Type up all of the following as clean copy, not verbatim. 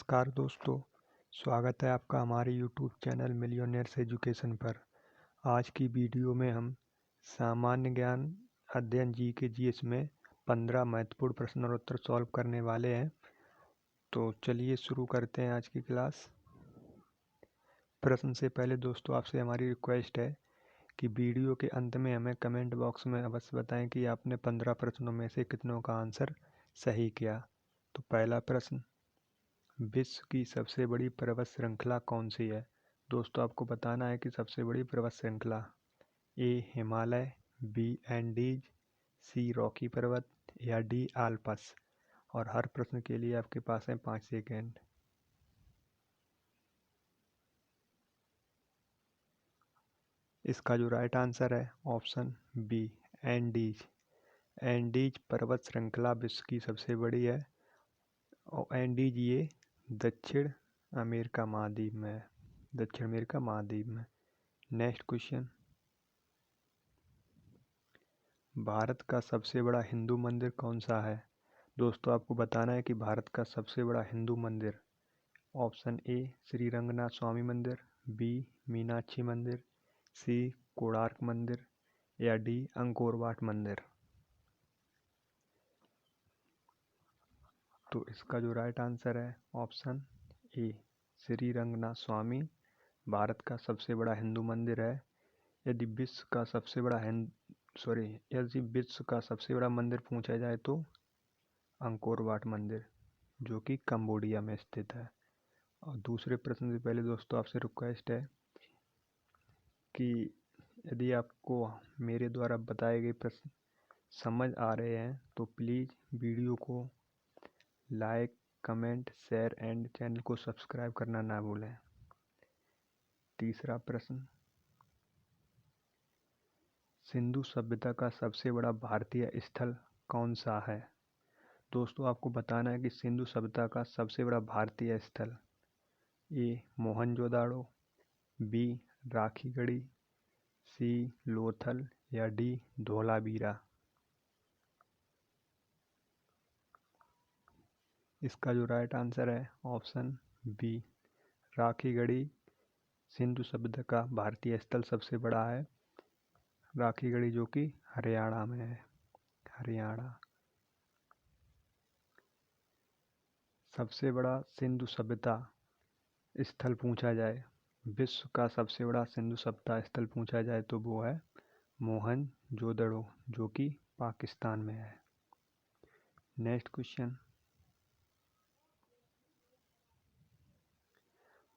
नमस्कार दोस्तों, स्वागत है आपका हमारे YouTube चैनल मिलियनेयर्स एजुकेशन पर। आज की वीडियो में हम सामान्य ज्ञान अध्ययन जीके जीएस में 15 महत्वपूर्ण प्रश्न और उत्तर सॉल्व करने वाले हैं। तो चलिए शुरू करते हैं आज की क्लास। प्रश्न से पहले दोस्तों आपसे हमारी रिक्वेस्ट है कि वीडियो के अंत में हमें कमेंट बॉक्स में अवश्य बताएं कि आपने 15 प्रश्नों में से कितनों का आंसर सही किया। तो पहला प्रश्न, विश्व की सबसे बड़ी पर्वत श्रृंखला कौन सी है? दोस्तों आपको बताना है कि सबसे बड़ी पर्वत श्रृंखला ए हिमालय, बी एंडीज, सी रॉकी पर्वत या डी आल्प्स। और हर प्रश्न के लिए आपके पास है 5 सेकेंड। इसका जो राइट आंसर है ऑप्शन बी एंडीज। एंडीज पर्वत श्रृंखला विश्व की सबसे बड़ी है और एंडीज ये दक्षिण अमेरिका महाद्वीप में है, दक्षिण अमेरिका महाद्वीप में। नेक्स्ट क्वेश्चन, भारत का सबसे बड़ा हिंदू मंदिर कौन सा है? दोस्तों आपको बताना है कि भारत का सबसे बड़ा हिंदू मंदिर ऑप्शन ए श्री रंगनाथ स्वामी मंदिर, बी मीनाक्षी मंदिर, सी कोणार्क मंदिर या डी अंकोर वाट मंदिर। तो इसका जो राइट आंसर है ऑप्शन ए श्री रंगनाथ स्वामी भारत का सबसे बड़ा हिंदू मंदिर है। यदि विश्व का सबसे बड़ा मंदिर पूछा जाए तो अंकोर वाट मंदिर, जो कि कंबोडिया में स्थित है। और दूसरे प्रश्न से पहले दोस्तों आपसे रिक्वेस्ट है कि यदि आपको मेरे द्वारा बताए गए प्रश्न समझ आ रहे हैं तो प्लीज़ वीडियो को like, comment, share and channel को सब्सक्राइब करना ना भूलें। तीसरा प्रश्न, सिंधु सभ्यता का सबसे बड़ा भारतीय स्थल कौन सा है? दोस्तों आपको बताना है कि सिंधु सभ्यता का सबसे बड़ा भारतीय स्थल ए मोहनजोदाड़ो, बी राखीगढ़ी, सी लोथल या डी धोलावीरा। इसका जो राइट आंसर है ऑप्शन बी राखीगढ़ी सिंधु सभ्यता का भारतीय स्थल सबसे बड़ा है। राखीगढ़ी जो कि हरियाणा में है, हरियाणा। सबसे बड़ा सिंधु सभ्यता स्थल पूछा जाए, विश्व का सबसे बड़ा सिंधु सभ्यता स्थल पूछा जाए तो वो है मोहनजोदड़ो, जो कि पाकिस्तान में है। नेक्स्ट क्वेश्चन,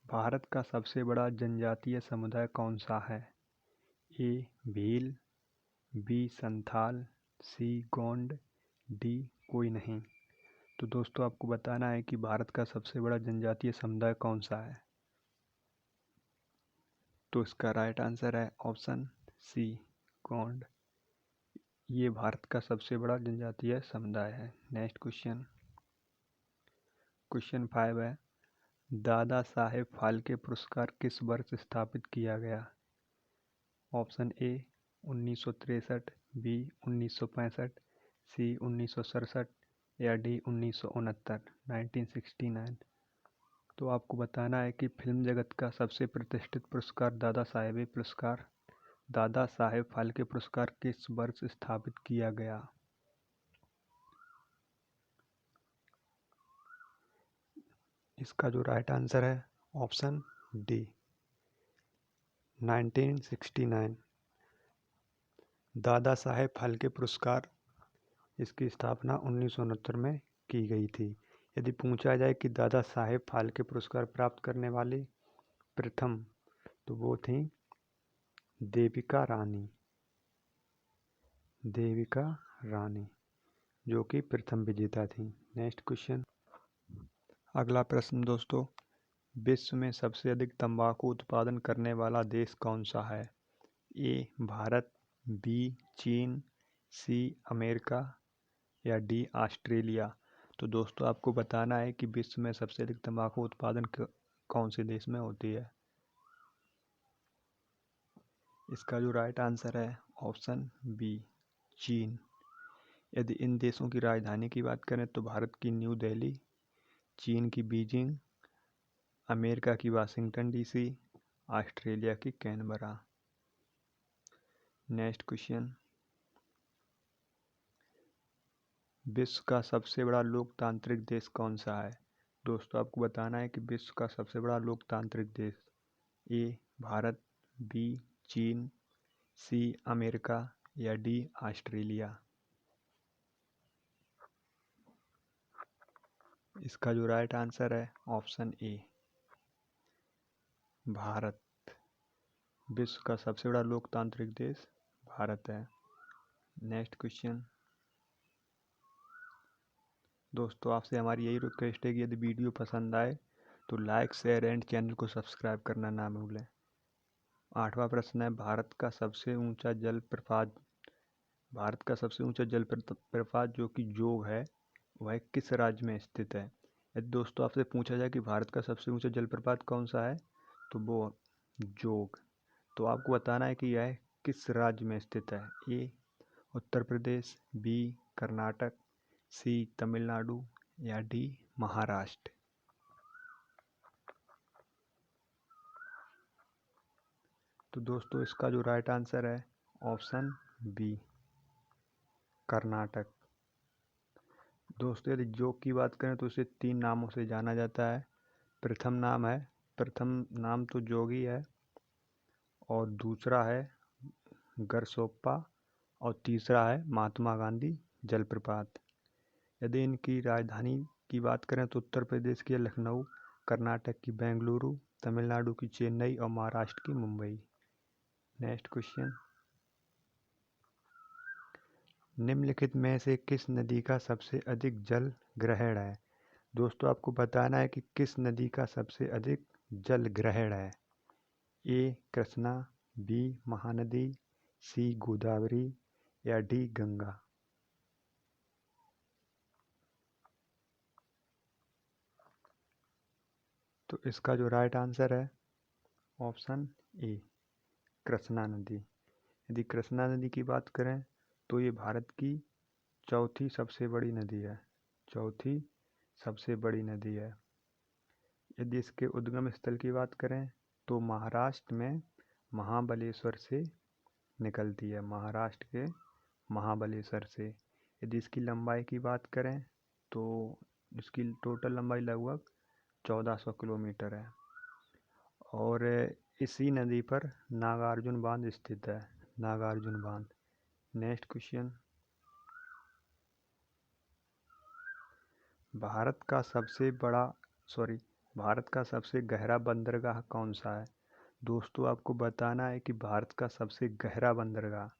भारत का सबसे बड़ा जनजातीय समुदाय कौन सा है? ए भील, बी संथाल, सी गोंड, डी कोई नहीं। तो दोस्तों आपको बताना है कि भारत का सबसे बड़ा जनजातीय समुदाय कौन सा है। तो इसका राइट आंसर है ऑप्शन सी गोंड। ये भारत का सबसे बड़ा जनजातीय समुदाय है। नेक्स्ट क्वेश्चन, क्वेश्चन 5 है, दादा साहेब फाल्के पुरस्कार किस वर्ष स्थापित किया गया? ऑप्शन ए 1963, बी 1965, सी 1967 या डी 1969। तो आपको बताना है कि फिल्म जगत का सबसे प्रतिष्ठित पुरस्कार दादा साहेब फाल्के पुरस्कार किस वर्ष स्थापित किया गया? इसका जो राइट आंसर है ऑप्शन डी 1969। दादा साहेब फाल्के पुरस्कार इसकी स्थापना 1969 में की गई थी। यदि पूछा जाए कि दादा साहेब फाल्के पुरस्कार प्राप्त करने वाली प्रथम, तो वो थी देविका रानी, जो कि प्रथम विजेता थी। नेक्स्ट क्वेश्चन, अगला प्रश्न दोस्तों, विश्व में सबसे अधिक तंबाकू उत्पादन करने वाला देश कौन सा है? ए भारत, बी चीन, सी अमेरिका या डी ऑस्ट्रेलिया। तो दोस्तों आपको बताना है कि विश्व में सबसे अधिक तंबाकू उत्पादन कौन से देश में होती है। इसका जो राइट आंसर है ऑप्शन बी चीन। यदि इन देशों की राजधानी की बात करें तो भारत की न्यू दिल्ली, चीन की बीजिंग अमेरिका की वाशिंगटन डीसी, ऑस्ट्रेलिया की कैनबरा। नेक्स्ट क्वेश्चन, विश्व का सबसे बड़ा लोकतांत्रिक देश कौन सा है? दोस्तों आपको बताना है कि विश्व का सबसे बड़ा लोकतांत्रिक देश, ए भारत, बी चीन, सी अमेरिका या डी ऑस्ट्रेलिया। इसका जो राइट आंसर है ऑप्शन ए भारत। विश्व का सबसे बड़ा लोकतांत्रिक देश भारत है। नेक्स्ट क्वेश्चन, दोस्तों आपसे हमारी यही रिक्वेस्ट है कि यदि वीडियो पसंद आए तो लाइक शेयर एंड चैनल को सब्सक्राइब करना ना भूलें। 8वां प्रश्न है, भारत का सबसे ऊंचा जलप्रपात जो कि जोग है वह किस राज्य में स्थित है? यदि दोस्तों आपसे पूछा जाए कि भारत का सबसे ऊंचा जलप्रपात कौन सा है तो वो जोग। तो आपको बताना है कि यह किस राज्य में स्थित है, ए उत्तर प्रदेश, बी कर्नाटक, सी तमिलनाडु या डी महाराष्ट्र। तो दोस्तों इसका जो राइट आंसर है ऑप्शन बी कर्नाटक। दोस्तों यदि जोग की बात करें तो इसे 3 नामों से जाना जाता है। प्रथम नाम तो जोगी है, और दूसरा है गरसोप्पा, और तीसरा है महात्मा गांधी जलप्रपात। यदि इनकी राजधानी की बात करें तो उत्तर प्रदेश की लखनऊ, कर्नाटक की बेंगलुरु, तमिलनाडु की चेन्नई और महाराष्ट्र की मुंबई। नेक्स्ट क्वेश्चन, निम्नलिखित में से किस नदी का सबसे अधिक जल ग्रहण है? दोस्तों आपको बताना है कि किस नदी का सबसे अधिक जल ग्रहण है, ए कृष्णा, बी महानदी, सी गोदावरी या डी गंगा। तो इसका जो राइट आंसर है ऑप्शन ए कृष्णा नदी। यदि कृष्णा नदी की बात करें तो ये भारत की चौथी सबसे बड़ी नदी है, चौथी सबसे बड़ी नदी है। यदि इसके उद्गम स्थल की बात करें तो महाराष्ट्र में महाबलेश्वर से निकलती है, महाराष्ट्र के महाबलेश्वर से। यदि इसकी लंबाई की बात करें तो इसकी टोटल लंबाई लगभग 1400 किलोमीटर है, और इसी नदी पर नागार्जुन बांध स्थित है, नागार्जुन बांध। नेक्स्ट क्वेश्चन, भारत का सबसे गहरा बंदरगाह कौन सा है? दोस्तों आपको बताना है कि भारत का सबसे गहरा बंदरगाह,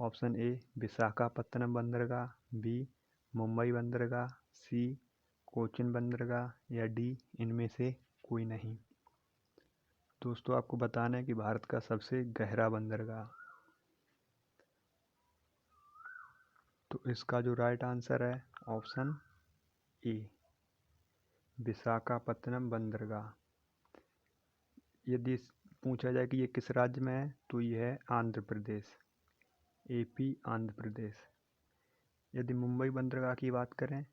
ऑप्शन ए विशाखापत्तनम बंदरगाह, बी मुंबई बंदरगाह, सी कोचिन बंदरगाह या डी इनमें से कोई नहीं। दोस्तों आपको बताना है कि भारत का सबसे गहरा बंदरगाह, तो इसका जो राइट आंसर है ऑप्शन ए विशाखापत्तनम बंदरगाह। यदि पूछा जाए कि ये किस राज्य में है तो ये है आंध्र प्रदेश, एपी आंध्र प्रदेश। यदि मुंबई बंदरगाह की बात करें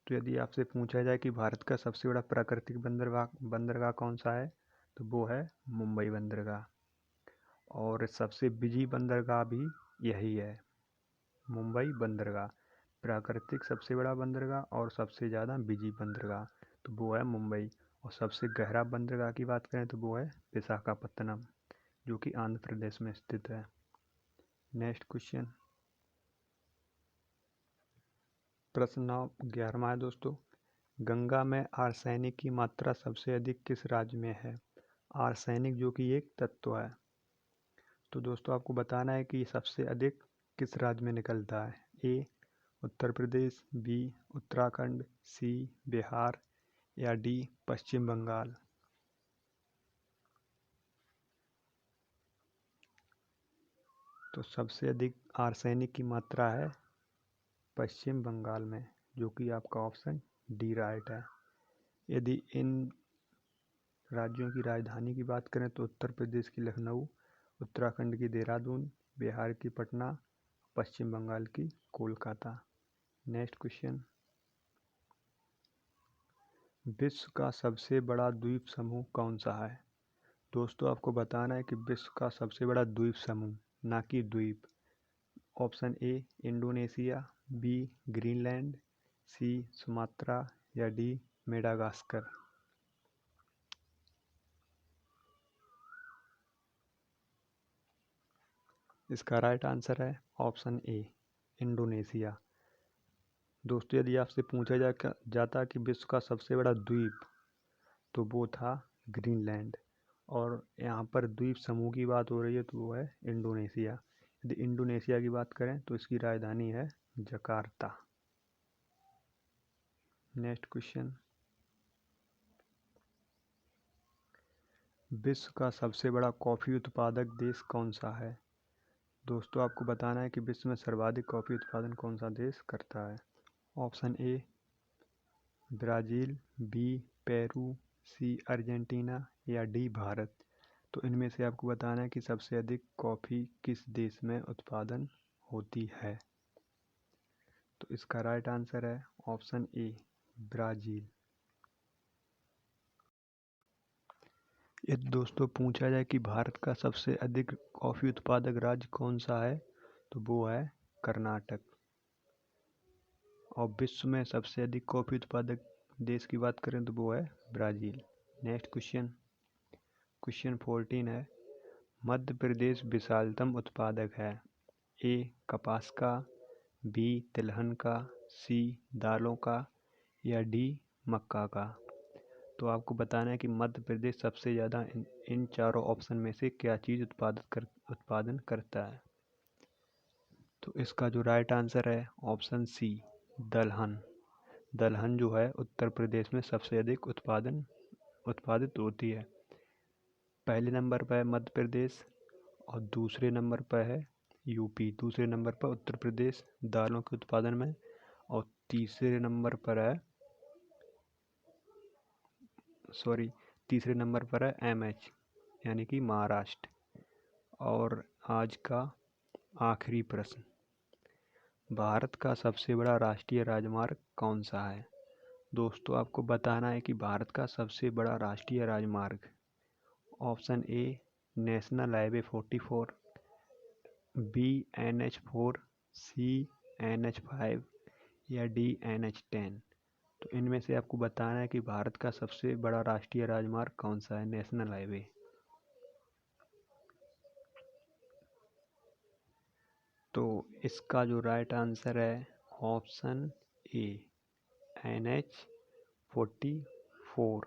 तो यदि आपसे पूछा जाए कि भारत का सबसे बड़ा प्राकृतिक बंदरगाह कौन सा है तो वो है मुंबई बंदरगाह, और सबसे बिजी बंदरगाह भी यही है, मुंबई बंदरगाह। प्राकृतिक सबसे बड़ा बंदरगाह और सबसे ज़्यादा बिजी बंदरगाह तो वो है मुंबई। और सबसे गहरा बंदरगाह की बात करें तो वो है विशाखापत्तनम, जो कि आंध्र प्रदेश में स्थित है। नेक्स्ट क्वेश्चन, प्रश्न 11वां है दोस्तों, गंगा में आर्सेनिक की मात्रा सबसे अधिक किस राज्य में है? आर्सेनिक जो कि एक तत्व है। तो दोस्तों आपको बताना है कि सबसे अधिक किस राज्य में निकलता है, ए उत्तर प्रदेश, बी उत्तराखंड, सी बिहार या डी पश्चिम बंगाल। तो सबसे अधिक आर्सेनिक की मात्रा है पश्चिम बंगाल में, जो कि आपका ऑप्शन डी राइट है। यदि इन राज्यों की राजधानी की बात करें तो उत्तर प्रदेश की लखनऊ, उत्तराखंड की देहरादून, बिहार की पटना, पश्चिम बंगाल की कोलकाता। नेक्स्ट क्वेश्चन, विश्व का सबसे बड़ा द्वीप समूह कौन सा है? दोस्तों आपको बताना है कि विश्व का सबसे बड़ा द्वीप समूह, ना कि द्वीप। Option A Indonesia, B Greenland, C Sumatra या डी मेडागास्कर। इसका राइट आंसर है ऑप्शन ए इंडोनेशिया। दोस्तों यदि आपसे पूछा जाता कि विश्व का सबसे बड़ा द्वीप, तो वो था ग्रीनलैंड, और यहाँ पर द्वीप समूह की बात हो रही है तो वो है इंडोनेशिया। यदि इंडोनेशिया की बात करें तो इसकी राजधानी है जकार्ता। नेक्स्ट क्वेश्चन, विश्व का सबसे बड़ा कॉफ़ी उत्पादक देश कौन सा है? दोस्तों आपको बताना है कि विश्व में सर्वाधिक कॉफ़ी उत्पादन कौन सा देश करता है। Option A Brazil, B Peru, C Argentina या डी भारत। तो इनमें से आपको बताना है कि सबसे अधिक कॉफ़ी किस देश में उत्पादन होती है। तो इसका राइट आंसर है ऑप्शन ए ब्राज़ील। यदि दोस्तों पूछा जाए कि भारत का सबसे अधिक कॉफ़ी उत्पादक राज्य कौन सा है, तो वो है कर्नाटक। और विश्व में सबसे अधिक कॉफ़ी उत्पादक देश की बात करें तो वो है ब्राज़ील। नेक्स्ट क्वेश्चन, क्वेश्चन 14 है, मध्य प्रदेश विशालतम उत्पादक है। ए कपास का, बी तिलहन का, सी दालों का या डी मक्का का। तो आपको बताना है कि मध्य प्रदेश सबसे ज़्यादा इन चारों ऑप्शन में से क्या चीज़ उत्पादन करता है। तो इसका जो राइट आंसर है ऑप्शन सी दलहन। दलहन जो है उत्तर प्रदेश में सबसे अधिक उत्पादित होती है। पहले नंबर पर है मध्य प्रदेश और दूसरे नंबर पर है यूपी, दूसरे नंबर पर उत्तर प्रदेश दालों के उत्पादन में, और तीसरे नंबर पर है एमएच यानी कि महाराष्ट्र। और आज का आखिरी प्रश्न, भारत का सबसे बड़ा राष्ट्रीय राजमार्ग कौन सा है? दोस्तों आपको बताना है कि भारत का सबसे बड़ा राष्ट्रीय राजमार्ग, option A national highway 44, B NH4, C NH5 या डी NH10। तो इनमें से आपको बताना है कि भारत का सबसे बड़ा राष्ट्रीय राजमार्ग कौन सा है, नेशनल हाईवे। तो इसका जो राइट आंसर है ऑप्शन ए NH44।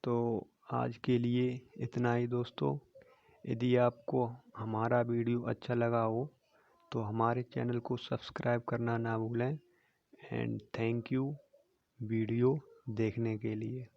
तो आज के लिए इतना ही दोस्तों। यदि आपको हमारा वीडियो अच्छा लगा हो तो हमारे चैनल को सब्सक्राइब करना ना भूलें। एंड थैंक यू वीडियो देखने के लिए।